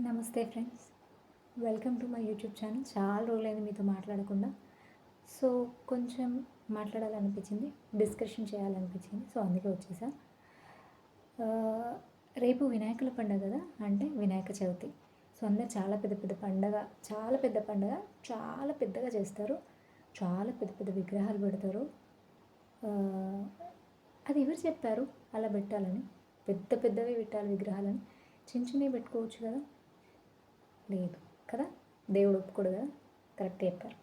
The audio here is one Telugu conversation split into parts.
నమస్తే friends, welcome to my YouTube channel. చాలా రోజులైంది మీతో మాట్లాడకుండా. సో కొంచెం మాట్లాడాలనిపించింది, డిస్కషన్ చేయాలనిపించింది. సో అందుకే వచ్చేసా. ఆ, రేపు వినాయకుల పండుగ కదా, అంటే వినాయక చవితి. సో అందరు చాలా పెద్ద పెద్ద పండగ, చాలా పెద్ద పండగ, చాలా పెద్దగా చేస్తారు. చాలా పెద్ద పెద్ద విగ్రహాలు పెడతారు. ఆ, అది ఎవరు చెప్పారు అలా పెట్టాలని? పెద్ద పెద్దవి పెట్టాలి విగ్రహాలని, చిన్న చిన్నవి పెట్టుకోవచ్చు కదా. లేదు కదా, దేవుడు ఒప్పుకోడు కదా. కరెక్ట్ చెప్పారు.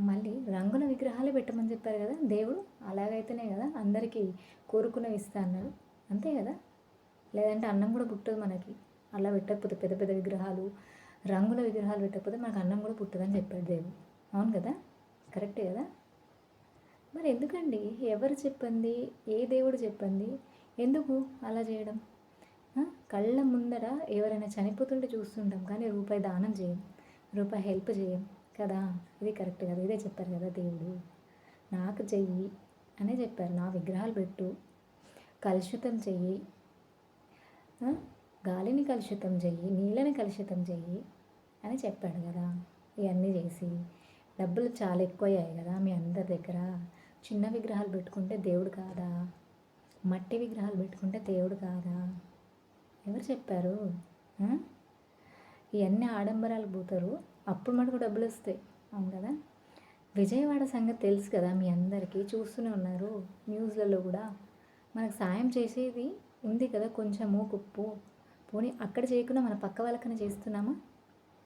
మళ్ళీ రంగుల విగ్రహాలే పెట్టమని చెప్పారు కదా దేవుడు. అలాగైతేనే కదా అందరికీ కోరుకున్నవి ఇస్తా అన్నాడు, అంతే కదా. లేదంటే అన్నం కూడా పుట్టదు మనకి. అలా పెట్టకపోతే, పెద్ద పెద్ద విగ్రహాలు, రంగుల విగ్రహాలు పెట్టకపోతే మనకు అన్నం కూడా పుట్టదని చెప్పాడు దేవుడు. అవును కదా, కరెక్టే కదా. మరి ఎందుకండి, ఎవరు చెప్పింది? ఏ దేవుడు చెప్పింది? ఎందుకు అలా చేయడం? కళ్ళ ముందర ఎవరైనా చనిపోతుంటే చూస్తుంటాం, కానీ రూపాయి దానం చేయం, రూపాయి హెల్ప్ చేయం కదా. ఇది కరెక్ట్ కదా. ఇదే చెప్పారు కదా దేవుడు, నాకు చెయ్యి అనే చెప్పారు. నా విగ్రహాలు పెట్టు, కలుషితం చెయ్యి, గాలిని కలుషితం చెయ్యి, నీళ్ళని కలుషితం చెయ్యి అని చెప్పాడు కదా. ఇవన్నీ చేసి డబ్బులు చాలా ఎక్కువయ్యాయి కదా మీ అందరి దగ్గర. చిన్న విగ్రహాలు పెట్టుకుంటే దేవుడు కాదా? మట్టి విగ్రహాలు పెట్టుకుంటే దేవుడు కాదా? ఎవరు చెప్పారు? ఇవన్నీ ఆడంబరాలు పోతారు, అప్పుడు మటుకు డబ్బులు వస్తాయి. అవును కదా. విజయవాడ సంగతి తెలుసు కదా మీ అందరికీ, చూస్తూనే ఉన్నారు న్యూస్లలో కూడా. మనకు సాయం చేసేది ఉంది కదా కొంచెము కుప్పు. పోనీ అక్కడ చేయకుండా మన పక్క వాళ్ళకన్నా చేస్తున్నామా?